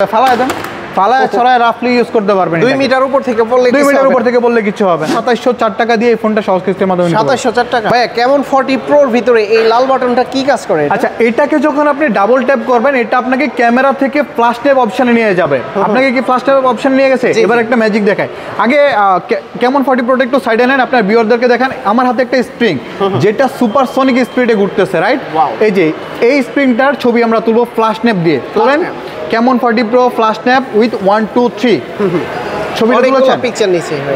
ফালায় দেন, ফালায় ছড়ায় রাফলি ইউজ করতে পারবেন। 2 মিটার উপর থেকে বললে কিছু হবে না। 2704 টাকা দিয়ে এই ফোনটা সহজ কিস্তির মাধ্যমে 2704 টাকা। ভাই কেমন 40 প্রোর ভিতরে এই লাল বাটনটা কি কাজ করে? আচ্ছা, এটাকে যখন আপনি ডাবল ট্যাপ করবেন, এটা আপনাকে ক্যামেরা থেকে ফ্ল্যাশ ট্যাপ অপশনে নিয়ে যাবে। আপনাকে কি ফ্ল্যাশ ট্যাপ অপশন নিয়ে গেছে? এবার একটা ম্যাজিক দেখায়। আগে কেমন 40 প্রোটা একটু সাইডে নেন, আপনার ভিউয়ারদেরকে দেখান। আমার হাতে একটা স্প্রিং যেটা সুপারসনিক স্পিডে ঘুরতেছে, রাইট? এই যে এই স্প্রিংটার ছবি আমরা তুলবো ফ্ল্যাশ ন্যাপ দিয়ে। তোলেন কেমন 40 প্রো ফ্ল্যাশ ন্যাপ উইথ 1 2 3 ছবিটা তুলেছেন,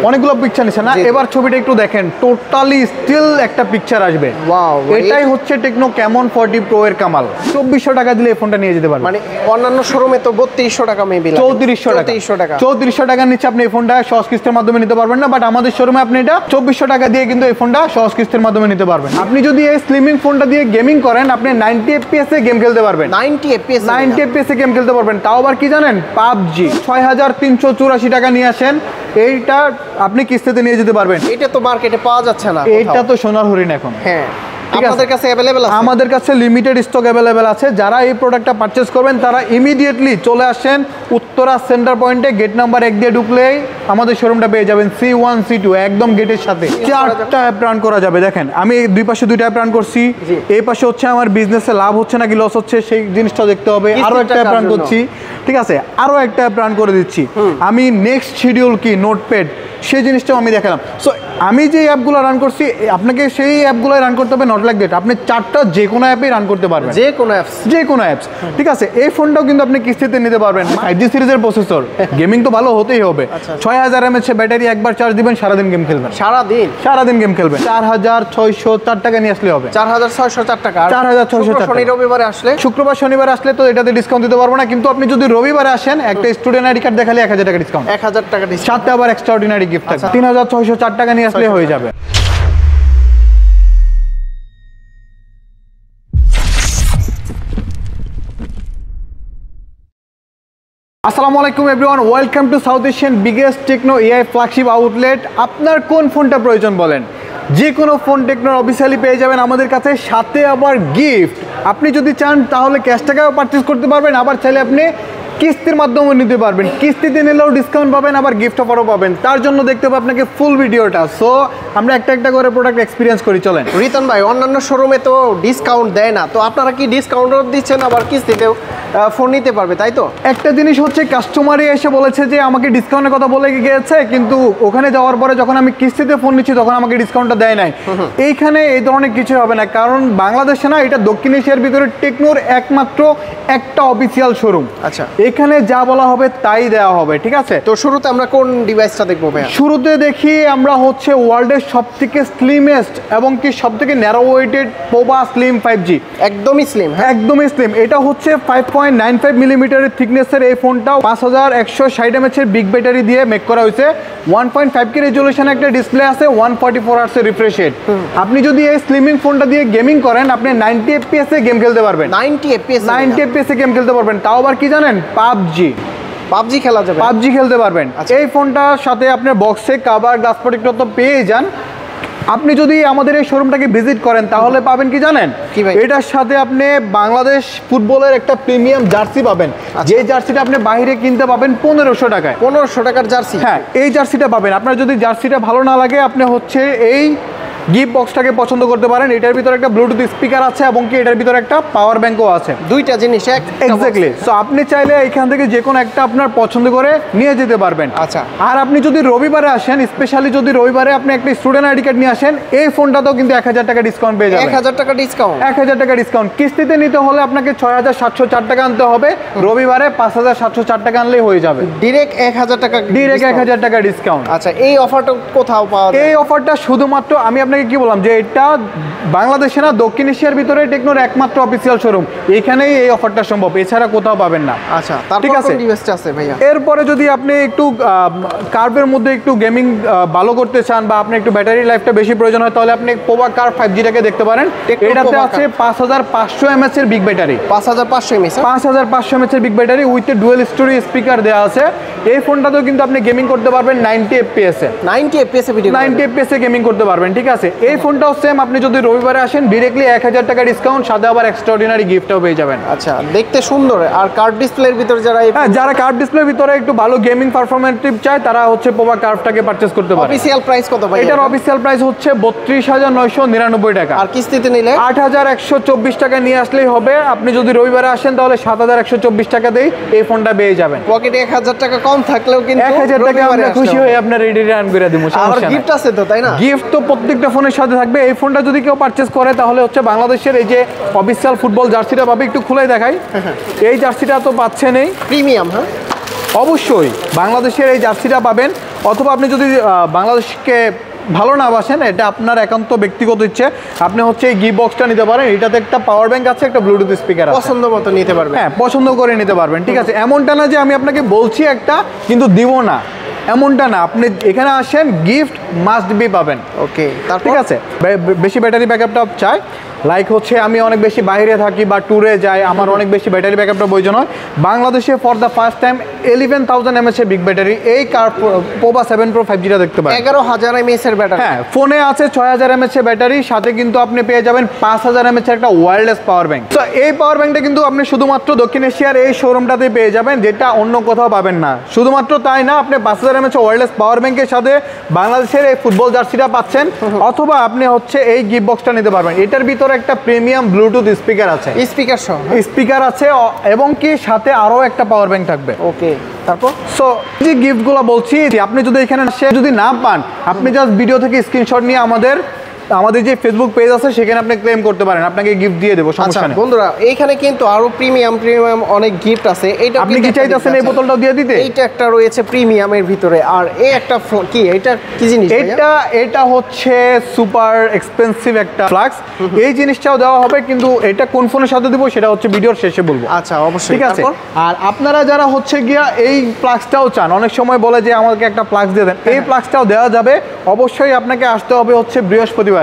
অনেকগুলো পিকচার নিছে না? এবার ছবিটা একটু দেখেন, টোটালি স্টিল একটা পিকচার আসবে। এটাই হচ্ছে টেকনো ক্যামন 40 প্রো এর কামাল। 2400 টাকা দিলে এই ফোনটা নিয়ে যেতে পারবেন। মানে অন্যান্য শোরুমে তো 3200 টাকা মেবি লাগে, 3400 টাকার নিচে আপনি এই ফোনটা সহজ কিস্তির মাধ্যমে নিতে পারবেন না। বাট আমাদের শোরুমে আপনি এটা 2400 টাকা দিয়ে কিন্তু এই ফোনটা সহজ কিস্তির মাধ্যমে নিতে পারবেন। আপনি যদি এই স্লিমিং ফোনটা দিয়ে গেমিং করেন, আপনি 90 fps এ গেম খেলতে পারবেন। 90 fps এ গেম খেলতে পারবেন। তাও আবার কি জানেন? পাবজি 6384 টাকা নিয়ে আসেন, এইটা আপনি কিস্তিতে নিয়ে যেতে পারবেন। এটা তো মার্কেটে পাওয়া যাচ্ছে না, এটা তো সোনার হরিণ এখন। হ্যাঁ, আমাদের কাছে अवेलेबल আছে, আমাদের কাছে লিমিটেড স্টক अवेलेबल আছে। যারা এই প্রোডাক্টটা পারচেজ করবেন তারা ইমিডিয়েটলি চলে আসেন উত্তরা সেন্টার পয়েন্টে, গেট নাম্বার 1 দিয়ে ঢুকলেই আমাদের শোরুমটা পেয়ে যাবেন। C1 C2 একদম গেটের সাথে 4টা অ্যাপ রান করা যাবে। দেখেন আমি দুই পাশে 2টা অ্যাপ রান করছি। এই পাশে হচ্ছে আমার বিজনেসে লাভ হচ্ছে নাকি লস হচ্ছে সেই জিনিসটা দেখতে হবে। আরো একটা অ্যাপ রান করছি, ঠিক আছে? আরো একটা অ্যাপ রান করে দিচ্ছি। আমি নেক্সট শিডিউল কি নোটপ্যাড সেই জিনিসটাও আমি দেখালাম। সো আমি যে অ্যাপগুলো রান করছি, আপনাকে সেই অ্যাপগুলো রান করতে হবে, নট লাইক দ্যাট। আপনি 4টা যে কোনো অ্যাপেই রান করতে পারবেন, যে কোনো অ্যাপস, ঠিক আছে? এই ফোনটাও কিন্তু আপনি কিস্তিতে নিতে পারবেন। 5G সিরিজের প্রসেসর, গেমিং তো ভালো হতেই হবে। 6000 mAh ব্যাটারি, একবার চার্জ দিবেন, সারাদিন গেম খেলবেন। সারাদিন গেম খেলবেন। 4604 টাকা নিয়ে আসলে হবে। 4604 টাকা। 4604 রবিবারে আসলে, শুক্রবার শনিবার আসলে তো এটাতে ডিসকাউন্ট দিতে পারবো না। কিন্তু আপনি যদি রবিবারে আসেন, একটা স্টুডেন্ট আইডি কার্ড দেখালে 1000 টাকা ডিসকাউন্ট। 1000 টাকা ডিসকাউন্ট, সাথে আবার এক্সট্রাঅর্ডিনারি গিফট থাকবে। 3604 টাকা নিয়ে আসলে হয়ে যাবে। আসসালামু আলাইকুম everyone, welcome to South Asian biggest Tecno AI flagship outlet. আপনার কোন ফোনটা প্রয়োজন বলেন, যে কোনো ফোন টেকনোর অফিসিয়ালি পেয়ে যাবেন আমাদের কাছে, সাথে আবার গিফট। আপনি যদি চান তাহলে ক্যাশ টাকাও পারচেজ করতে পারবেন, আবার চাইলে আপনি কিস্তির মাধ্যমে নিতে পারবেন। কিস্তিতে নিলেও ডিসকাউন্ট পাবেন, আবার গিফট অফারও পাবেন। তার জন্য দেখতে হবে আপনাকে ফুল ভিডিওটা। সো আমরা একটা একটা করে প্রোডাক্ট এক্সপিরিয়েন্স করি, চলেন। রিতন ভাই, অন্যান্য শোরুমে তো ডিসকাউন্ট দেয় না, তো আপনারা কি ডিসকাউন্টও দিচ্ছেন, আবার কিস্তিতেও ফোন নিতে পারবে, তাই তো? একটা জিনিস হচ্ছে, কাস্টমারই এসে বলেছে যে আমাকে ডিসকাউন্টের কথা বলে গিয়েছে, কিন্তু ওখানে যাওয়ার পরে যখন আমি কিস্তিতে ফোন নিচ্ছি তখন আমাকে ডিসকাউন্টটা দেয় নাই। এইখানে এই ধরনের কিছু হবে না, কারণ বাংলাদেশে না, এটা দক্ষিণ এশিয়ার ভিতরে টেকনোর একমাত্র একটা অফিসিয়াল শোরুম। আচ্ছা, এখানে যা বলা হবে তাই দেওয়া হবে, ঠিক আছে? তো শুরুতে আমরা কোন ডিভাইসটা দেখবো ভাই? শুরুতে দেখি আমরা হচ্ছে ওয়ার্ল্ডের সবথেকে স্লিমেস্ট এবং কি সবথেকে ন্যারো ওয়েটেড পোবা স্লিম 5G। একদমই স্লিম, একদমই স্লিম। এটা হচ্ছে 5.95 মিলিমিটারের থিকনেসের এই ফোনটাও 5160 mAh বিগ ব্যাটারি দিয়ে মেক করা হয়েছে। 1.5K রেজলিউশন একটা ডিসপ্লে আছে, 144 হার্টজের রিফ্রেশ রেট। আপনি যদি এই স্লিমিং ফোনটা দিয়ে গেমিং করেন, আপনি 90 fps এ গেম খেলতে পারবেন। 90 fps এ গেম খেলতে পারবেন। তাও আবার কি জানেন? পাবজি খেলা যাবে, পাবজি খেলতে পারবেন। এই ফোনটার সাথে আপনার বক্সে কভার, গ্লাস প্রোটেক্টর তো পেয়ে যান। আপনি যদি আমাদের এই শোরুমটাকে ভিজিট করেন তাহলে পাবেন কি জানেন? এটার সাথে আপনি বাংলাদেশ ফুটবলের একটা প্রিমিয়াম জার্সি পাবেন। যে জার্সিটা আপনি বাইরে কিনতে পাবেন 1500 টাকায়। 1500 টাকার জার্সি? হ্যাঁ, এই জার্সিটা পাবেন। আপনার যদি জার্সিটা ভালো না লাগে, আপনি হচ্ছে এই গিফট বক্সটাকে পছন্দ করতে পারেন। এটার ভিতরে একটা ব্লুটুথ স্পিকার আছে এবং কি এটার ভিতরে একটা পাওয়ার ব্যাংকও আছে। দুইটা জিনিস এক্স্যাক্টলি। সো আপনি চাইলে এখান থেকে যে কোনো একটা আপনার পছন্দ করে নিয়ে যেতে পারবেন। আচ্ছা, আর আপনি যদি রবিবারে আসেন, স্পেশালি যদি রবিবারে আপনি একটা স্টুডেন্ট আইডি কার্ড নিয়ে আসেন, এই ফোনটাতেও কিন্তু 1000 টাকা ডিসকাউন্ট পেয়ে যাবেন। 1000 টাকা ডিসকাউন্ট? 1000 টাকা ডিসকাউন্ট। কিস্তিতে নিতে হলে আপনাকে 6704 টাকা আনতে হবে, রবিবারে 5704 টাকা আনলেই হয়ে যাবে। ডিরেক্ট 1000 টাকা, ডিরেক্ট 1000 টাকা ডিসকাউন্ট। আচ্ছা, এই অফারটা কোথাও পাওয়া যায়? এই অফারটা শুধুমাত্র, আমি আপনাকে কি বললাম যে এটা বাংলাদেশে না, দক্ষিণ এশিয়ার ভিতরে টেকনোর একমাত্র অফিসিয়াল শোরুম। এখানেই এই অফারটা সম্ভব, এছাড়া কোথাও পাবেন না। আচ্ছা, ঠিক আছে। ভাইয়া, এরপরে যদি আপনি একটু কার্ভের মধ্যে একটু গেমিং ভালো করতে চান, বা আপনি একটু ব্যাটারি লাইফটা বেশি প্রয়োজন হয়, তাহলে আপনি পোবা কার্ভ 5Gটাকে দেখতে পারেন। এটাতে আছে 5500 mAh এর বিগ ব্যাটারি। 5500 mAh? 5500 mAh এর big battery with dual story speaker দেওয়া আছে। এই ফোনটাতেও কিন্তু আপনি গেমিং করতে পারবেন 90 FPS এ 90 FPS এ ভিডিও 90 FPS এ গেমিং করতে পারবেন, ঠিক আছে। এই ফোনটাও সেম, আপনি যদি রবিবারে আসেন ডিরেক্টলি 1000 টাকা ডিসকাউন্ট, সাথে আবার এক্সট্রাঅর্ডিনারি গিফটও পেয়ে যাবেন। আচ্ছা, দেখতে সুন্দর। আর কার্ভ ডিসপ্লের ভিতরে যারা কার্ভ ডিসপ্লের ভিতরে একটু ভালো গেমিং পারফরম্যান্স চায় তারা হচ্ছে পোভা কার্ভটাকে পারচেজ করতে পারে। অফিশিয়াল প্রাইস কত ভাই? এটার অফিশিয়াল প্রাইস হচ্ছে 32,999 টাকা। আর কিস্তিতে নিলে 8,124 টাকা নিয়ে আসলেই হবে। আপনি যদি রবিবারে আসেন তাহলে 7,124 টাকা দিয়ে এই ফোনটা পেয়ে যাবেন। পকেটে 1000 টাকা কম থাকলেও কিন্তু 1000 টাকা আমরা খুশি হয়ে আপনার রিটার্ন করে দিব। আর গিফট আছে তো, তাই না? গিফট তো প্রত্যেকটা ফোনের সাথে থাকবে। এই ফোনটা যদি কেউ পারচেজ করে তাহলে হচ্ছে বাংলাদেশের এই যে অফিশিয়াল ফুটবল জার্সিটা পাবে, একটু খুলে দেখাই। এই জার্সিটা তো পাচ্ছেন এই প্রিমিয়াম। হ্যাঁ, অবশ্যই বাংলাদেশের এই জার্সিটা পাবেন। অথবা আপনি যদি বাংলাদেশকে ভালো না বাসেন, এটা আপনার একান্ত ব্যক্তিগত ইচ্ছে, আপনি হচ্ছে এই গিফট বক্সটা নিতে পারেন। এটাতে একটা পাওয়ার ব্যাংক আছে, একটা ব্লুটুথ স্পিকার আছে, পছন্দ মতো নিতে পারবেন। হ্যাঁ, পছন্দ করে নিতে পারবেন, ঠিক আছে। এমনটা না যে আমি আপনাকে বলছি একটা কিন্তু দিব না, এমনটা না। আপনি এখানে আসেন, গিফট মাস্ট বি পাবেন। ওকে, ঠিক আছে। বেশি ব্যাটারি ব্যাকআপটা চাই, লাইক হচ্ছে আমি অনেক বেশি বাইরে থাকি বা ট্যুরে যাই, আমার অনেক বেশি ব্যাটারি ব্যাকআপটা প্রয়োজন হয়। বাংলাদেশে for the first time 11,000 mAh big battery এই পোভা 7 Pro 5G টা দেখতে পাবেন। 11,000 mAh এর ব্যাটারি। হ্যাঁ, ফোনে আছে 6,000 mAh ব্যাটারি, সাথে কিন্তু আপনি পেয়ে যাবেন 5,000 mAh একটা ওয়্যারলেস পাওয়ার ব্যাংক। তো এই পাওয়ার ব্যাংকটা কিন্তু আপনি শুধুমাত্র দক্ষিণ এশিয়ার এই শোরুমটাতেই পেয়ে যাবেন, যেটা অন্য কোথাও পাবেন না। শুধুমাত্র তাই না, আপনি 5,000 mAh ওয়্যারলেস পাওয়ার ব্যাংকের সাথে বাংলাদেশের এই ফুটবল জার্সিটা পাচ্ছেন, অথবা আপনি হচ্ছে এই গিফট বক্সটা নিতে পারবেন। এটার ভিতরে একটা প্রিমিয়াম ব্লুটুথ স্পিকার আছে, স্পিকার আছে, এবং কি সাথে আরো একটা পাওয়ার ব্যাংক থাকবে। ওকে, তারপর সো যে গিফটগুলো বলছি, আপনি যদি এখানে যদি না পান, আপনি জাস্ট ভিডিও থেকে স্ক্রিনশট নিয়ে আমাদের যে ফেসবুক পেজ আছে সেখানে আপনি ক্লেম করতে পারেন, আপনাকে গিফট দিয়ে দেবো, সমস্যা নেই। বন্ধুরা, এইখানে কিন্তু আরো প্রিমিয়াম অনেক গিফট আছে। এইটা আপনি কি চাইতেছেন এই বোতলটাও দিয়ে দিতে? এইটা একটা রয়েছে প্রিমিয়ামের ভিতরে, আর এই একটা কি, এটা কি জিনিস? এটা হচ্ছে সুপার এক্সপেন্সিভ একটা ফ্লাক্স। এই জিনিসটাও দেওয়া হবে, কিন্তু এটা কোন ফোনের সাথে দিব সেটা হচ্ছে ভিডিওর শেষে বলবো। আচ্ছা, অবশ্যই, ঠিক আছে। আর আপনারা যারা হচ্ছে গিয়া এই ফ্লাক্সটাও চান, অনেক সময় বলে যে আমাকে একটা ফ্লাক্স দিয়ে দেন, এই ফ্লাক্সটাও দেওয়া যাবে। অবশ্যই আপনাকে আসতে হবে হচ্ছে বৃহস্পতিবারে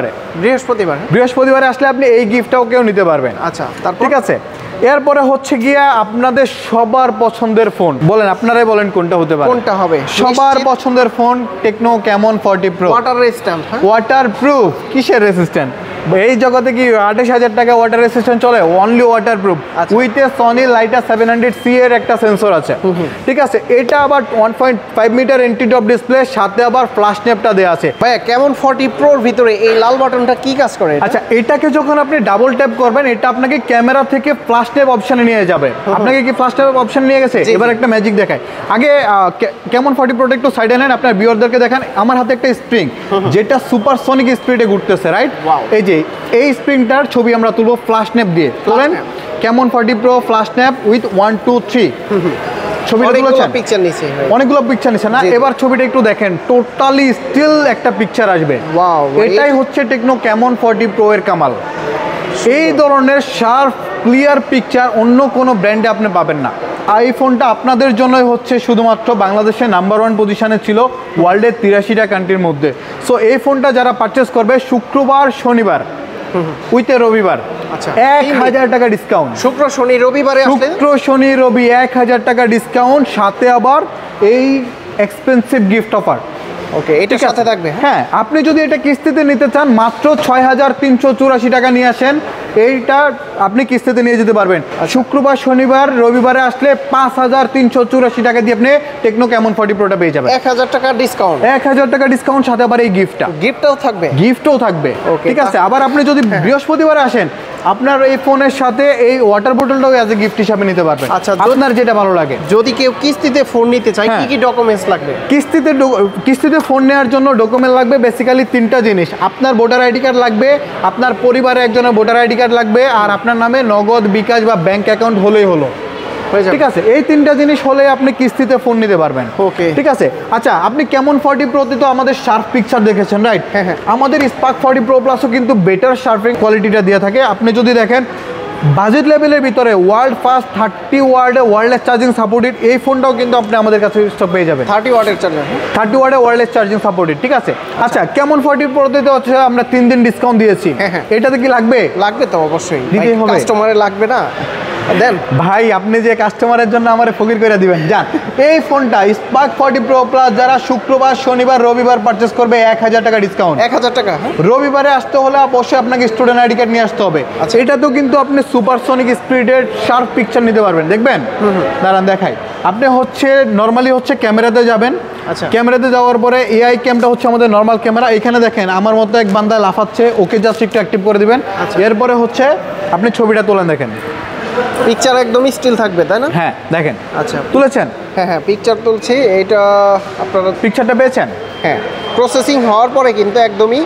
আসলে আপনি এই গিফটটাও কেউ নিতে পারবেন। আচ্ছা, ঠিক আছে। এরপরে হচ্ছে গিয়া আপনাদের সবার পছন্দের ফোন, বলেন আপনারাই বলেন কোনটা হতে পারে? কোনটা হবে সবার পছন্দের ফোন? Tecno Camon 40 Pro। Water resistant. Waterproof? কিসের রেসিস্ট্যান্ট? এই জগতে কি 28,000 টাকা ওয়াটার রেসিস্ট্যান্ট চলে? Only waterproof with a Sony Lytia 700C এর একটা সেন্সর আছে, ঠিক আছে। এটা আবার 1.5 মিটার এন্টি ড্রপ ডিসপ্লে, সাথে আবার ফ্ল্যাশ নেপটা দেওয়া আছে। ভাইয়া, ক্যামন 40 Proর ভিতরে এই লাল বাটনটা কি কাজ করে? আচ্ছা, এটাকে যখন আপনি ডাবল ট্যাপ করবেন, এটা আপনাকে ক্যামেরা থেকে ফ্ল্যাশ নেপ অপশনে নিয়ে যাবে। আপনাকে কি ফ্ল্যাশ নেপ অপশন নিয়ে গেছে? এবার একটা ম্যাজিক দেখায়। আগে ক্যামন 40 Pro একটু সাইডে নেন, আপনার ভিউয়ারদেরকে দেখান। আমার হাতে একটা স্প্রিং, যেটা সুপারসনিক স্পিডে ঘুরতেছে, রাইট? এই যে এই স্প্রিংটার ছবি আমরা তুলবো ফ্ল্যাশ নেপ দিয়ে। তোলেন ক্যামন 40 Pro ফ্ল্যাশ নেপ উইথ 1 2 3 ছবিটা তুলেছেন, অনেকগুলো পিকচার নিচ্ছে না? এবার ছবিটা একটু দেখেন, টোটালি স্টিল একটা পিকচার আসবে। এটাই হচ্ছে টেকনো ক্যামন 40 Pro এর কামাল। এই ধরনের শার্প ক্লিয়ার পিকচার অন্য কোনো ব্র্যান্ডে আপনি পাবেন না। এই ফোনটা আপনাদের জন্যই হচ্ছে শুধুমাত্র বাংলাদেশে নাম্বার 1 পজিশনে ছিল ওয়ার্ল্ডের 83টা কান্ট্রির মধ্যে। সো এই ফোনটা যারা পারচেস করবে শুক্রবার শনিবার উইথ রবিবার, 1000 টাকা ডিসকাউন্ট। শুক্র শনি রবি 1000 টাকা ডিসকাউন্ট, সাথে আবার এই এক্সপেন্সিভ গিফট অফার। ওকে, এটা সাথে থাকবে। হ্যাঁ, আপনি যদি এটা কিস্তিতে নিতে চান, মাত্র 6,384 টাকা নিয়ে আসেন, এইটা আপনি কিস্তিতে নিয়ে যেতে পারবেন। শুক্রবার শনিবার রবিবারে আসলে 5,384 টাকা দিয়ে আপনি টেকনো ক্যামন 40 Proটা পেয়ে যাবেন। 1000 টাকা ডিসকাউন্ট, সাথে আবার এই গিফটটাও থাকবে। ঠিক আছে। আবার আপনি যদি বৃহস্পতিবারে আসেন, আপনার এই ফোনের সাথে এই ওয়াটার বোতলটাও অ্যাজ এ গিফট হিসাবে নিতে পারবেন। আচ্ছা, আপনার যেটা ভালো লাগে। যদি কেউ কিস্তিতে ফোন নিতে চায়, কি কি ডকুমেন্টস লাগবে? কিস্তিতে ফোন নেওয়ার জন্য ডকুমেন্ট লাগবে বেসিক্যালি 3টা জিনিস। আপনার ভোটার আইডি কার্ড লাগবে, আপনার পরিবারে একজনের ভোটার আইডি কার্ড লাগবে, আর আপনার নামে নগদ, বিকাশ বা ব্যাংক অ্যাকাউন্ট হলেই হলো। ঠিক আছে। এই 3টা জিনিস হলে আপনি কিস্তিতে ফোন নিতে পারবেন। ওকে, ঠিক আছে। আচ্ছা, আপনি ক্যামন 40 Proতে তো আমাদের শার্প পিকচার দেখেছেন, রাইট? আমাদের স্পার্ক 40 Pro Plusও কিন্তু বেটার শার্পিং কোয়ালিটিটা দিয়ে থাকে। আপনি যদি দেখেন বাজেট লেভেলের ভিতরে ওয়ার্ল্ড ফার্স্ট 30 ওয়ার্ডে ওয়্যারলেস চার্জিং সাপোর্টেড, এই ফোনটাও কিন্তু আপনি আমাদের কাছে স্টক পেয়ে যাবেন। 30 ওয়ার্ডে ওয়্যারলেস চার্জিং সাপোর্টেড, ঠিক আছে। আচ্ছা, ক্যামন 40 Proতে তো হচ্ছে আমরা 3 দিন ডিসকাউন্ট দিয়েছি, এটাতে কি লাগবে? লাগবে তো, অবশ্যই দিতেই হবে। কাস্টমারের লাগবে না? দেন ভাই আপনি যে কাস্টমারের জন্য আমারে ফকির করে দিবেন যান। এই ফোনটা স্পার্ক 40 প্রো প্লাস যারা শুক্রবার শনিবার রবিবার পারচেস করবে 1000 টাকা ডিসকাউন্ট। 1000 টাকা। রবিবারে আসতে হলে অবশ্যই আপনাকে স্টুডেন্ট আইডি কার্ড নিয়ে আসতে হবে। আচ্ছা। এটা তো কিন্তু আপনি সুপারসনিক স্পিডের শার্প পিকচার নিতে পারবেন, দেখবেন দাঁড়ান দেখাই। আপনি হচ্ছে নর্মালি হচ্ছে ক্যামেরাতে যাবেন, আচ্ছা। ক্যামেরাতে যাওয়ার পরে এআই ক্যামটা হচ্ছে আমাদের নর্মাল ক্যামেরা। এখানে দেখেন আমার মতো এক বান্দা লাফাচ্ছে, ওকে জাস্ট একটু অ্যাক্টিভ করে দিবেন। এরপরে হচ্ছে আপনি ছবিটা তোলেন, দেখেন পিকচার একদম স্টিল থাকবে তাই না? হ্যাঁ দেখেন আচ্ছা তুলেছেন, হ্যাঁ হ্যাঁ পিকচার তুলছি। এটা আপনারা পিকচারটা পেয়েছেন? হ্যাঁ প্রসেসিং হওয়ার পরে কিন্তু একদমই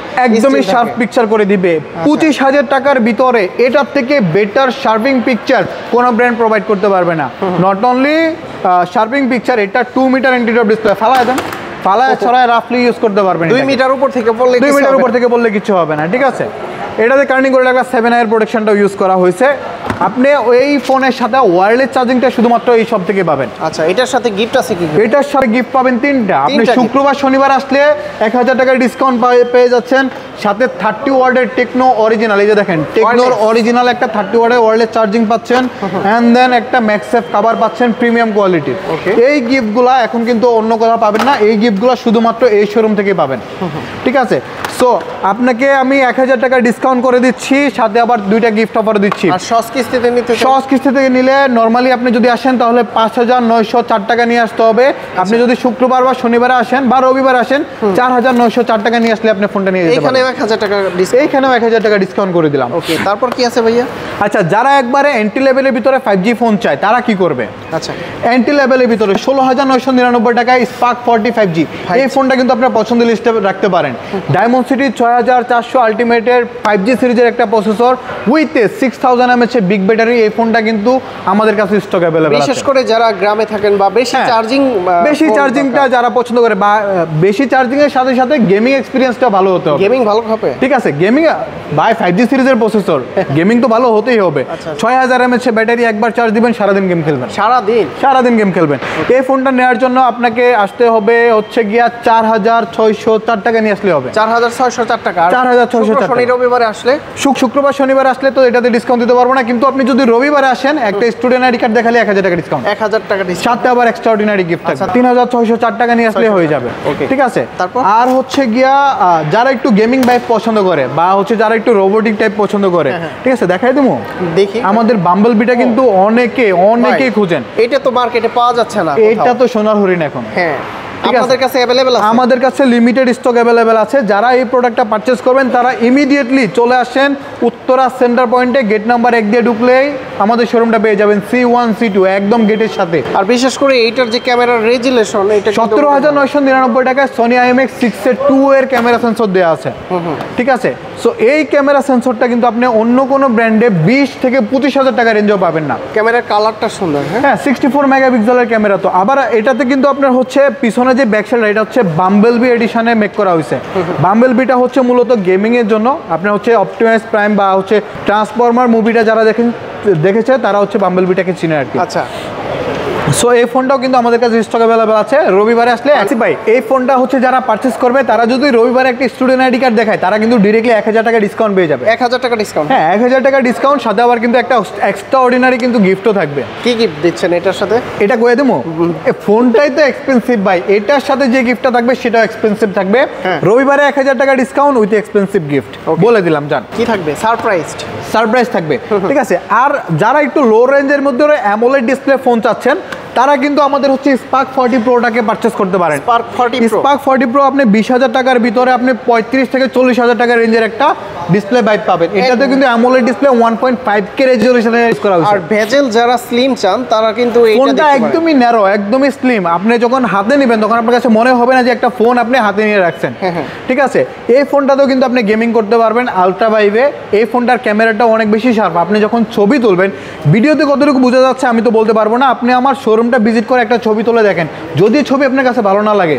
শার্প পিকচার করে দিবে। 25,000 টাকার ভিতরে এটার থেকে বেটার শার্পিং পিকচার কোনো ব্র্যান্ড প্রোভাইড করতে পারবে না। নট অনলি শার্পিং পিকচার, এটা 2 মিটার ইন্টিগ্রেটেড ডিসপ্লে। ফালায় দেন, ফালায় ছড়ায় রাফলি ইউজ করতে পারবেন। 2 মিটার উপর থেকে পড়লে 2 মিটার উপর থেকে বললে কিছু হবে না, ঠিক আছে। এটাতে কার্নিং করে একটা 7 আয়ার প্রোটেকশনটা ইউজ করা হয়েছে। আপনি এই ফোনের সাথে ওয়্যারলেস চার্জিংটা শুধুমাত্র এই সব থেকে পাবেন। আচ্ছা এটার সাথে গিফট আছে কি? এটার সাথে গিফট পাবেন 3টা। আপনি শুক্রবার শনিবার আসলে 1000 টাকার ডিসকাউন্ট পেয়ে যাচ্ছেন, সাথে 30 ওয়াটের টেকনো অরিজিনাল, এই যে দেখেন টেকনোর অরিজিনাল একটা 30 ওয়াটের ওয়্যারলেস চার্জিং পাচ্ছেন, এন্ড দেন একটা ম্যাক্সেফ কভার পাচ্ছেন প্রিমিয়াম কোয়ালিটির। এই গিফটগুলো এখন কিন্তু অন্য কোথাও পাবেন না, এই গিফটগুলো শুধুমাত্র এই শোরুম থেকে পাবেন, ঠিক আছে। সো আপনাকে আমি 1000 টাকা ডিসকাউন্ট করে দিচ্ছি, সাথে আবার 2টা গিফট অফার দিচ্ছি। আর সস কিস্তিতে নিতে, সস কিস্তিতে নিলে নরমালি আপনি যদি আসেন তাহলে 5904 টাকা নিয়ে আসতে হবে। আপনি যদি শুক্রবার বা শনিবারে আসেন বা রবিবার আসেন 4904 টাকা নিয়ে আসলে আপনি ফোনটা নিয়ে যেতে পারবেন। 1000 টাকা এইখানেও 1000 টাকা ডিসকাউন্ট করে দিলাম। ওকে তারপর কি আছে ভাইয়া? আচ্ছা যারা একবারে এন্ট্রি লেভেলের ভিতরে 5G ফোন চায় তারা কি করবে? আচ্ছা এন্ট্রি লেভেলের ভিতরে 16999 টাকায় স্পার্ক 40 5G, এই ফোনটা কিন্তু আপনার পছন্দের লিস্টে রাখতে পারেন। ডায়মন্ডসিটি 6400 আলটিমেটের 5G সিরিজের একটা processor with 6000 mAh big battery. এই ফোনটা কিন্তু আমাদের কাছে স্টক অ্যাভেলেবল আছে, বিশেষ করে যারা গ্রামে থাকেন বা বেশি চার্জিংটা যারা পছন্দ করে, বা বেশি চার্জিং এর সাথে সাথে গেমিং এক্সপিরিয়েন্সটা ভালো হতে হবে। গেমিং ভালো হবে, ঠিক আছে। গেমিং বাই 5G সিরিজের প্রসেসর, গেমিং তো ভালো হতেই হবে। 6000 mAh ব্যাটারি, একবার চার্জ দিবেন সারাদিন গেম খেলবেন, সারাদিন গেম খেলবেন। এই ফোনটা নেওয়ার জন্য আপনাকে আসতে হবে হচ্ছে গিয়া 4604 টাকা নিয়ে আসলে হবে। 4604 টাকা। 4604 শনি রবিবারে আসলে, শুক্রবার শনিবার আসলে তো এটাতে ডিসকাউন্ট দিতে পারবো না, কিন্তু আপনি যদি রবিবারে আসেন একটা স্টুডেন্ট আইডি কার্ড দেখালে 1000 টাকা ডিসকাউন্ট। 1000 টাকা ডিসকাউন্ট, সাথে আবার এক্সট্রাঅর্ডিনারি গিফট থাকবে। 3604 টাকা নিয়ে আসলে হয়ে যাবে, ঠিক আছে। তারপর আর হচ্ছে গিয়া যারা একটু গেমিং বাইক পছন্দ করে বা হচ্ছে যারা একটু রোবোটিক টাইপ পছন্দ করে, ঠিক আছে, দেখাই দেবো। দেখি আমাদের বাম্বলবিটা কিন্তু অনেকেই খুঁজেন, এটা তো মার্কেটে পাওয়া যাচ্ছে না। এটা তো সোনার হরিণ এখন। হ্যাঁ আমাদের কাছে अवेलेबल আছে, আমাদের কাছে লিমিটেড স্টক अवेलेबल আছে। যারা এই প্রোডাক্টটা পারচেজ করবেন তারা ইমিডিয়েটলি চলে আসেন উত্তরা সেন্টার পয়েন্টে, গেট নাম্বার 1 দিয়ে ঢুকলেই আমাদের শোরুমটা পেয়ে যাবেন C1 C2 একদম গেটের সাথে। আর বিশেষ করে এইটার যে ক্যামেরার রেজুলেশন, এটা 17999 টাকায় Sony IMX 6A2 এর ক্যামেরা সেন্সর দেওয়া আছে, ঠিক আছে। সো এই ক্যামেরা সেন্সরটা কিন্তু আপনি অন্য কোনো ব্র্যান্ডে 20 থেকে 25000 টাকা রেঞ্জও পাবেন না। ক্যামেরার কালারটা সুন্দর, হ্যাঁ 64 মেগাপিক্সেলের ক্যামেরা। তো আবার এটাতে কিন্তু আপনার হচ্ছে পিছনে যে ব্যাকসাইড, এটা হচ্ছে বাম্বলবি এডিশনে মেক করা হয়েছে। বাম্বলবিটা হচ্ছে মূলত গেমিং এর জন্য। আপনার হচ্ছে অপটিমাইজ প্রাইম বা হচ্ছে ট্রান্সফরমার মুভিটা যারা দেখেছে তারা হচ্ছে বাম্বলবিটাকে চিনে আর কি। আচ্ছা সো এই ফোনটাও কিন্তু আমাদের কাছে স্টক অ্যাভেলেবল আছে। রবিবারে আসলে ভাই এই ফোনটা হচ্ছে যারা পারচেস করবে তারা যদি রবিবারে একটা স্টুডেন্ট আইডি কার্ড দেখায় তারা কিন্তু ডিরেক্টলি 1000 টাকা ডিসকাউন্ট পেয়ে যাবে। 1000 টাকা ডিসকাউন্ট, হ্যাঁ 1000 টাকা ডিসকাউন্ট, সাথে আবার কিন্তু একটা এক্সট্রা অর্ডিনারি কিন্তু গিফটও থাকবে। কি গিফট দিচ্ছেন এটার সাথে? এটা কয়ে দেবো, ফোনটাই তো এক্সপেন্সিভ ভাই, এটার সাথে যে গিফটটা থাকবে সেটাও এক্সপেন্সিভ থাকবে। রবিবারে 1000 টাকা ডিসকাউন্ট উইথ এক্সপেন্সিভ গিফট বলে দিলাম। জান কি থাকবে? সারপ্রাইজ থাকবে, ঠিক আছে। আর যারা একটু লো রেঞ্জের মধ্যে অ্যামোলেড ডিসপ্লে ফোন চাচ্ছেন তারা কিন্তু আমাদের হচ্ছে স্পার্ক 40 প্রোটাকে পারচেস করতে পারেন। স্পার্ক 40 প্রো আপনি 20000 টাকার ভিতরে আপনি 35 থেকে 40000 টাকা রেঞ্জের একটা ডিসপ্লে বাইক পাবেন। এটাতে কিন্তু অ্যামোলেড ডিসপ্লে 1.5K রেজোলিউশনে ইউজ করা হয়েছে। আর ভেজেল যারা স্লিম চান তারা কিন্তু এইটা ফোনটা একদমই ন্যারো, একদমই স্লিম। আপনি যখন হাতে নেবেন তখন আপনার কাছে মনে হবে না যে একটা ফোন আপনি হাতে নিয়ে রাখছেন, ঠিক আছে। এই ফোনটাতেও কিন্তু আপনি গেমিং করতে পারবেন আলট্রা ভাইভে। এই ফোনটার ক্যামেরাটা অনেক বেশি শার্প। আপনি যখন ছবি তুলবেন, ভিডিওতে কতটুকু বোঝা যাচ্ছে আমি তো বলতে পারবো না, আপনি আমার শোরুমটা ভিজিট করে একটা ছবি তুলে দেখেন। যদি ছবি আপনার কাছে ভালো না লাগে,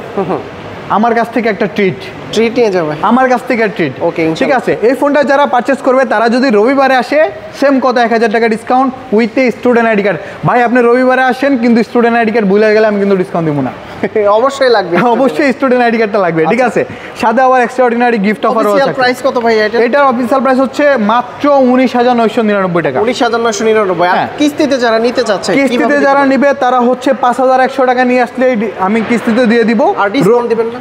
আমার কাছ থেকে একটা ট্রিট, ট্রিট নিয়ে যাবে আমার কাছ থেকে ট্রিট। ওকে, ঠিক আছে। এই ফোনটা যারা পারচেস করবে তারা যদি রবিবারে আসে সেম কত 1000 টাকা discount with a student ID card. ভাই আপনি রবিবারে আসেন কিন্তু স্টুডেন্ট আইডি কার্ড ভুলে গেলে আমি কিন্তু ডিসকাউন্ট দিব না। অবশ্যই লাগবে, অবশ্যই স্টুডেন্ট আইডি কার্ডটা লাগবে। ঠিক আছে, সাথে আবার এক্সট্রাঅর্ডিনারি গিফট অফারও আছে। প্রাইস কত ভাই এটা? এটার অফিশিয়াল প্রাইস হচ্ছে মাত্র 19,999 টাকা। 19,999। আর কিস্তিতে যারা নিতে চাচ্ছে, কিস্তিতে যারা নিবে তারা হচ্ছে 5,100 টাকা নিয়ে আসলে আমি কিস্তিতে দিয়ে দিব। আর ডিসকাউন্ট দিবেন না?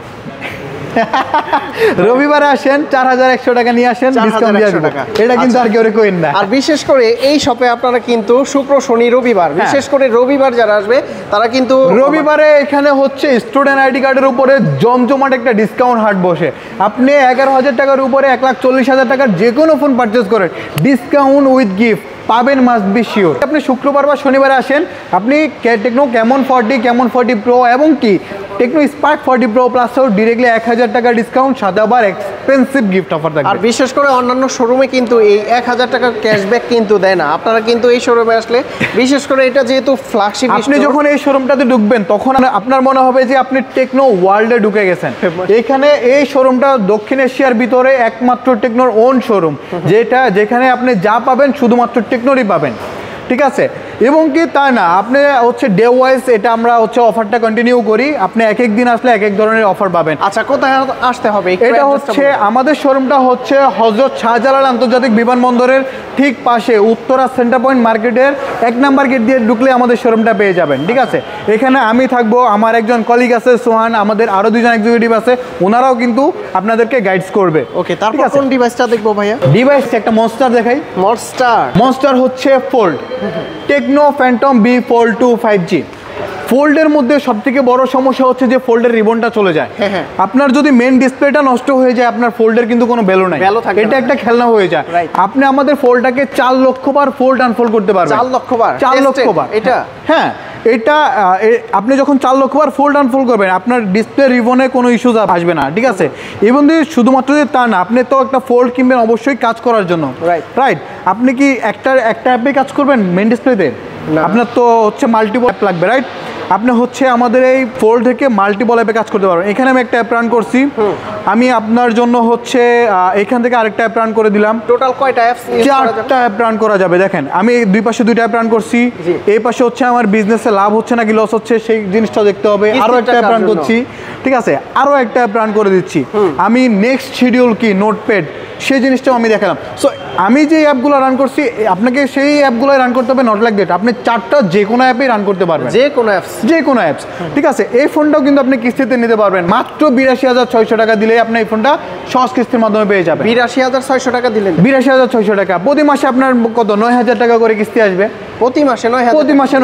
রবিবারে আসেন 4,100 টাকা নিয়ে আসেন, ডিসকাউন্ট দিয়ে দেব। এটা কিন্তু আর কেউ কইন না। আর বিশেষ করে এই শপে আপনারা কিন্তু শুক্র শনি রবিবার, বিশেষ করে রবিবার যারা আসবে তারা কিন্তু রবিবারে এখানে হচ্ছে স্টুডেন্ট আইডি কার্ডের উপরে জমজমাট একটা ডিসকাউন্ট হাট বসে। আপনি 11,000 টাকার উপরে 1,40,000 টাকার যে কোনো ফোন পারচেজ করেন, ডিসকাউন্ট উইথ গিফট পাবেন, মাস্ট বি শিওর। আপনি শুক্রবার বা শনিবারে আসেন, আপনি টেকনো ক্যামন 40 প্রো এবং কি টেকনো স্পার্ক 40 প্রো প্লাসও ডিরেক্টলি 1,000 টাকা ডিসকাউন্ট, সাথে আবার এক্সপেন্সিভ গিফট অফার থাকবে। আর বিশেষ করে অন্যান্য শোরুমে কিন্তু এই 1,000 টাকা ক্যাশব্যাক কিন্তু দেয় না। আপনারা কিন্তু এই শোরুমে আসলে, বিশেষ করে এটা যেহেতু ফ্ল্যাগশিপ, আপনি যখন এই শোরুমটাতে ঢুকবেন তখন আপনার মনে হবে যে আপনি টেকনো ওয়ার্ল্ডে ঢুকে গেছেন। এখানে এই শোরুমটা দক্ষিণ এশিয়ার ভিতরে একমাত্র টেকনোর ওন শোরুম, যেখানে আপনি যা পাবেন শুধুমাত্র টেকনোরই পাবেন। ঠিক আছে, এবং কি তাই না, আপনি হচ্ছে ডে ওয়াইজ এটা আমরা হচ্ছে অফারটা কন্টিনিউ করি। আপনি এক এক দিন আসলে এক এক ধরনের অফার পাবেন। আচ্ছা, কোথায় আসতে হবে? এটা হচ্ছে আমাদের শোরুমটা হচ্ছে হযরত শাহজালাল আন্তর্জাতিক বিমানবন্দরের ঠিক পাশে উত্তরা সেন্টার পয়েন্ট মার্কেটের 1 নাম্বার গেট দিয়ে ঢুকলে আমাদের শোরুমটা পেয়ে যাবেন। ঠিক আছে, এখানে আমি থাকবো, আমার একজন কলিগ আছে সোহান, আমাদের আরো 2জন এক্সিকিউটিভ আছে, ওনারাও কিন্তু আপনাদেরকে গাইডস করবে। ওকে, তারপর কোন ডিভাইসটা দেখবো ভাইয়া? ডিভাইস একটা মনস্টার দেখাই। মনস্টার হচ্ছে fold, Tecno Phantom V Fold 2 5G। ফোল্ডের মধ্যে সবথেকে বড় সমস্যা হচ্ছে যে ফোল্ডের রিবনটা চলে যায়। আপনার যদি মেন ডিসপ্লেটা নষ্ট হয়ে যায়, আপনার ফোল্ডের কিন্তু কোনো ভ্যালু নাই, এটা একটা খেলনা হয়ে যায়। আপনি আমাদের ফোল্ডটাকে 4 লক্ষ বার ফোল্ড আনফোল্ড করতে পারবেন। 4 লক্ষ বার? 4 লক্ষ বার। এটা হ্যাঁ, এটা আপনি যখন 4 লক্ষ বার ফোল্ড আনফোল্ড করবেন, আপনার ডিসপ্লে রিবনে কোনো ইস্যুস আসবে না। ঠিক আছে, এবং শুধুমাত্র যে তা না, আপনি তো একটা ফোল্ড কিনবেন অবশ্যই কাজ করার জন্য, রাইট? আপনি কি একটা অ্যাপে কাজ করবেন মেন ডিসপ্লেতে? আপনার তো হচ্ছে মাল্টিপল অ্যাপ লাগবে, রাইট? আপনি হচ্ছে আমাদের এই ফোল্ড থেকে মাল্টিপল অ্যাপে কাজ করতে পারবেন। এখানে আমি একটা অ্যাপ রান করছি, আমি আপনার জন্য হচ্ছে এখান থেকে আরেকটা অ্যাপ রান করে দিলাম। টোটাল কয়টা অ্যাপস? 4টা অ্যাপ রান করা যাবে। দেখেন, আমি দুই পাশে 2টা অ্যাপ রান করছি। এই পাশে হচ্ছে আমার বিজনেসে লাভ হচ্ছে নাকি লস হচ্ছে সেই জিনিসটা দেখতে হবে। আরো একটা অ্যাপ রান করছি, ঠিক আছে, আরো একটা অ্যাপ রান করে দিচ্ছি। আমি নেক্সট শিডিউল কি নোটপ্যাড সেই জিনিসটাও আমি দেখালাম। সো আমি যে অ্যাপগুলো রান করছি, আপনাকে সেই অ্যাপগুলো রান করতে হবে, নট লাইক দ্যাট। আপনি 4টা যে কোনো অ্যাপেই রান করতে পারবেন, যে কোনো অ্যাপস। ঠিক আছে, এই ফোনটাও কিন্তু আপনি কিস্তিতে নিতে পারবেন। মাত্র 82,600 টাকা দিলে আপনি এই ফোনটা সহজ কিস্তির মাধ্যমে পেয়ে যাবেন। 82,600 টাকা দিলেন? 82,600 টাকা। প্রতি মাসে আপনার কত 9,000 টাকা করে কিস্তি আসবে। প্রতি মাসে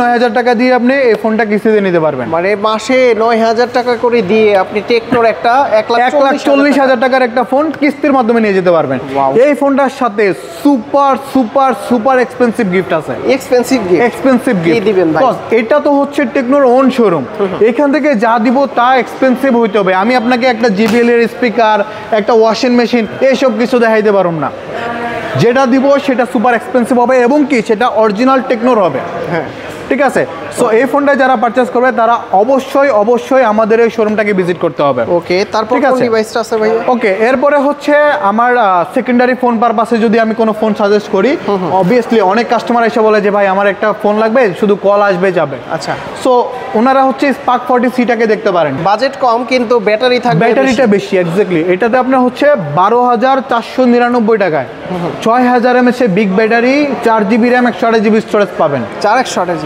9,000 টাকা দিয়ে আপনি এই ফোনটা কিস্তিতে নিতে পারবেন। মানে মাসে 9,000 টাকা করে দিয়ে আপনি টেকনোর একটা 1,40,000 টাকার একটা ফোন কিস্তির মাধ্যমে নিয়ে যেতে পারবেন। এই ফোনটার সাথে super super super expensive gift আছে। এক্সপেন্সিভ গিফট দিবেন ভাই? এটা তো হচ্ছে টেকনোর ওন শোরুম, এখান থেকে যা দিব তা এক্সপেন্সিভ হইতে হবে। আমি আপনাকে একটা JBL এর স্পিকার, একটা ওয়াশিং মেশিন এইসব কিছু দেখাইতে পারব না। যেটা দিব সেটা সুপার এক্সপেন্সিভ হবে এবং কি সেটা অরিজিনাল টেকনোর হবে। হ্যাঁ, ঠিক আছে। সো এই ফোনটা যারা পারচেজ করবে তারা অবশ্যই আমাদের এই শোরুমটাকে ভিজিট করতে হবে। ওকে, তারপর কোন ডিভাইসটা আছে ভাই? ওকে, এরপরে হচ্ছে আমার সেকেন্ডারি ফোন পারপাসে যদি আমি কোনো ফোন সাজেস্ট করি, অবভিয়াসলি অনেক কাস্টমার এসে বলে যে ভাই আমার একটা ফোন লাগবে, শুধু কল আসবে যাবে। আচ্ছা, সো ওনারা হচ্ছে স্পার্ক 40Cটাকে দেখতে পারেন। বাজেট কম কিন্তু ব্যাটারি থাকবে, ব্যাটারিটা বেশি। এক্স্যাক্টলি, এটাতে আপনার হচ্ছে 12,499 টাকায় 6000 mAh big battery, 4GB RAM, 128GB storage পাবেন।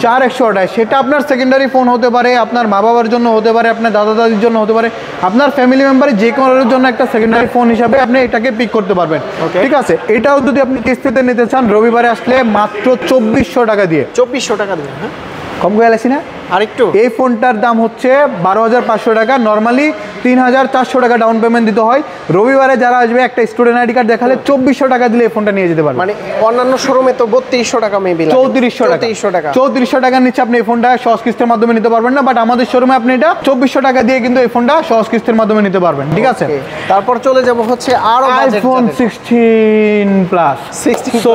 428, সেটা আপনার সেকেন্ডারি ফোন হতে পারে, আপনার মা বাবার জন্য হতে পারে, আপনার দাদা দাদির জন্য হতে পারে, আপনার ফ্যামিলি মেম্বারের যে কারোর জন্য একটা সেকেন্ডারি ফোন হিসাবে আপনি এটাকে পিক করতে পারবেন। ঠিক আছে, এটাও যদি আপনি কিস্তিতে নিতে চান রবিবারে আসলে মাত্র 2400 টাকা দিয়ে। 2400 টাকা দিয়ে? হ্যাঁ, কম করে আলাইছি না আরেকটু? এই ফোনটার দাম হচ্ছে 12,500 টাকা। নর্মালি 3,400 টাকা ডাউন পেমেন্ট দিতে হয়। রবিবারে যারা আসবে একটা স্টুডেন্ট আইডি কার্ড দেখালে 2400 টাকা দিলে এই ফোনটা নিয়ে যেতে পারবে। মানে অন্যান্য শোরুমে তো 3200 টাকা মেবি, 3400 টাকার নিচে আপনি এই ফোনটা সহজ কিস্তির মাধ্যমে নিতে পারবেন না। বাট আমাদের শোরুমে আপনি এটা 2400 টাকা দিয়ে কিন্তু এই ফোনটা সহজ কিস্তির মাধ্যমে নিতে পারবেন। ঠিক আছে, তারপর চলে যাব হচ্ছে আরো আইফোন 16 প্লাস। সো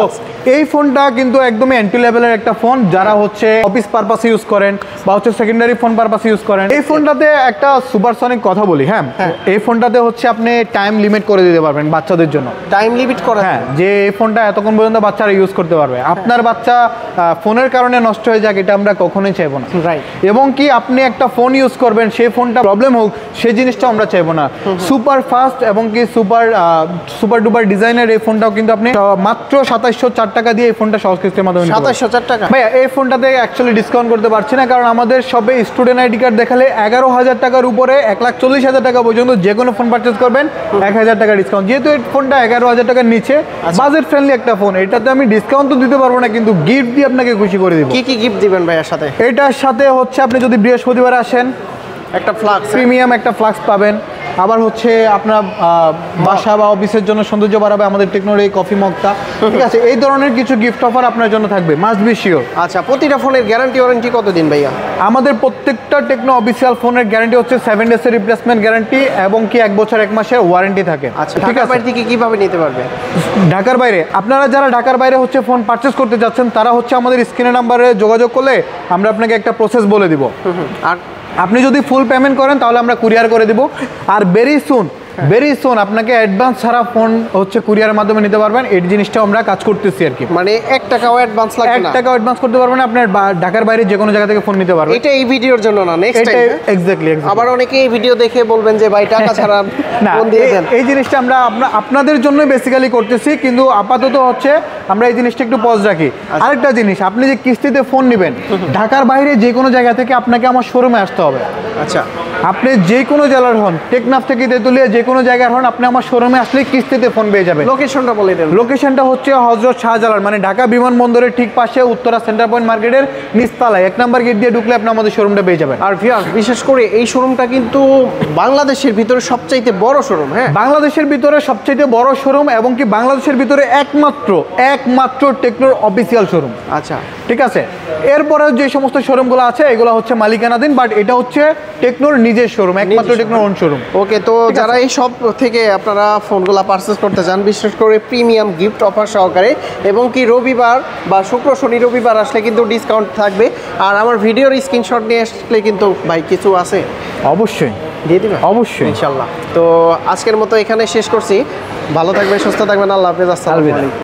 এই ফোনটা কিন্তু একদমই এন্ট্রি লেভেলের একটা ফোন। যারা হচ্ছে অফিস পারপাসে ইউজ করেন, বা হচ্ছে সেকেন্ডারি ফোন পারপাস ইউজ করেন, এই ফোনটাতে একটা সুপারসনিক কথা বলি। হ্যাঁ, এই ফোনটাতে হচ্ছে আপনি টাইম লিমিট করে দিতে পারবেন বাচ্চাদের জন্য। টাইম লিমিট করা? হ্যাঁ, যে এই ফোনটা এতক্ষণ পর্যন্ত বাচ্চারা ইউজ করতে পারবে। আপনার বাচ্চা ফোনের কারণে নষ্ট হয়ে যাক, এটা আমরা কখনোই চাইবো না। রাইট। এবং কি আপনি একটা ফোন ইউজ করবেন, সেই ফোনটা প্রবলেম হোক, সেই জিনিসটা আমরা চাইবো না। সুপার ফাস্ট এবং কি সুপার ডুপার ডিজাইনের এই ফোনটাও কিন্তু আপনি মাত্র 2704 টাকা দিয়ে এই ফোনটা সহজ কিস্তির মাধ্যমে 2704 টাকা? ভাইয়া এই ফোনটাতে অ্যাকচুয়ালি ডিসকাউন্ট করতে পারছি না, কারণ আমাদের সবে স্টুডেন্ট আইডি কার্ড দেখালে 11,000 টাকার উপরে 1,40,000 টাকা পর্যন্ত যে কোনো ফোন পারচেজ করবেন 1,000 টাকা ডিসকাউন্ট। যেহেতু এই ফোনটা 11,000 টাকার নিচে, বাজেট ফ্রেন্ডলি একটা ফোন, এটাতে আমি ডিসকাউন্ট তো দিতে পারবো না, কিন্তু গিফট দিয়ে আপনাকে খুশি করে দিব। কি কি গিফট দিবেন ভাইয়ার সাথে? এটার সাথে হচ্ছে আপনি যদি বৃহস্পতিবার আসেন, একটা ফ্লাক্স, প্রিমিয়াম একটা ফ্লাক্স পাবেন। আবার হচ্ছে আপনার বাসা বা অফিসের জন্য সৌন্দর্য বাড়াবে আমাদের টেকনোর এই কফি মগটা, ঠিক আছে? এই ধরনের কিছু গিফট অফার আপনার জন্য থাকবে, মাস্ট বি শিওর। আচ্ছা, প্রতিটা ফোনের গ্যারান্টি ওয়ারেন্টি কতদিন ভাইয়া? আমাদের প্রত্যেকটা টেকনো অফিসিয়াল ফোনের গ্যারান্টি হচ্ছে 7 ডেজের রিপ্লেসমেন্ট গ্যারান্টি এবং কি 1 বছর 1 মাসের ওয়ারেন্টি থাকে। আচ্ছা, ঠিক ঢাকার আছে? বাইরে থেকে কিভাবে নিতে পারবে? ঢাকার বাইরে আপনারা যারা ঢাকার বাইরে হচ্ছে ফোন পারচেজ করতে যাচ্ছেন, তারা হচ্ছে আমাদের স্ক্রিনের নাম্বারে যোগাযোগ করলে আমরা আপনাকে একটা প্রসেস বলে দিব। আর আপনি যদি ফুল পেমেন্ট করেন তাহলে আমরা কুরিয়ার করে দিব। আর ভেরি সুন আপনাকে অ্যাডভান্স ছাড়া ফোন হচ্ছে কুরিয়ারের মাধ্যমে নিতে পারবেন। এই জিনিসটা আমরা কাজ করতেছি আর কি। মানে 1 টাকাও অ্যাডভান্স লাগবে না? 1 টাকাও অ্যাডভান্স করতে পারবেন, আপনার ঢাকার বাইরে যে কোনো জায়গা থেকে ফোন নিতে পারবেন। এটা এই ভিডিওর জন্য না, নেক্সট টাইম। এক্স্যাক্টলি। আবার অনেকে এই ভিডিও দেখে বলবেন যে ভাই টাকা ছাড়া ফোন দিয়ে দেন। এই জিনিসটা আমরা আপনাদের জন্যই বেসিক্যালি করতেছি, কিন্তু আপাতত হচ্ছে আমরা এই জিনিসটা একটু পজ রাখি। আরেকটা জিনিস, আপনি যে কিস্তিতে ফোন নেবেন, ঢাকার বাইরে যে কোনো জায়গা থেকে আপনাকে আমার শোরুমে আসতে হবে। আচ্ছা, আপনি যে কোনো জেলার হন, টেকনাফ থেকে তেঁতুলিয়া যে কোনো জায়গার হন, আপনি আমার শোরুমে আসলে কিস্তিতে ফোন পেয়ে যাবেন। লোকেশনটা বলে দেন। লোকেশনটা হচ্ছে হযরত শাহজালাল, মানে ঢাকা বিমানবন্দরের ঠিক পাশে, উত্তরা সেন্টার পয়েন্ট মার্কেটের নিচতলায় 1 নম্বর গেট দিয়ে ঢুকলে আপনি আমাদের শোরুমটা পেয়ে যাবেন। আর ভিউয়ার্স, বিশেষ করে এই শোরুমটা কিন্তু বাংলাদেশের ভিতরে সবচাইতে বড় শোরুম। হ্যাঁ, বাংলাদেশের ভিতরে সবচেয়ে বড় শোরুম এবং কি বাংলাদেশের ভিতরে একমাত্র টেকনোর অফিসিয়াল শোরুম। আচ্ছা, ঠিক আছে? এরপরে যে সমস্ত শোরুমগুলো আছে এগুলো হচ্ছে মালিকানাধীন, বাট এটা হচ্ছে টেকনোর নিজের শোরুম, একমাত্র টেকনোর ওন শোরুম। ওকে, তো যারা এই সব থেকে আপনারা ফোনগুলো পারচেস করতে চান, বিশেষ করে প্রিমিয়াম গিফট অফার সহকারে, এবং কি রবিবার বা শুক্র শনি রবিবার আসলে কিন্তু ডিসকাউন্ট থাকবে। আর আমার ভিডিওর স্ক্রিনশট নিয়ে আসলে কিন্তু ভাই কিছু আছে অবশ্যই দিয়ে দিবেন, অবশ্যই ইনশাল্লাহ। তো আজকের মতো এখানে শেষ করছি। ভালো থাকবেন, সুস্থ থাকবেন, আল্লাহ হাফেজ, আসসালামু আলাইকুম।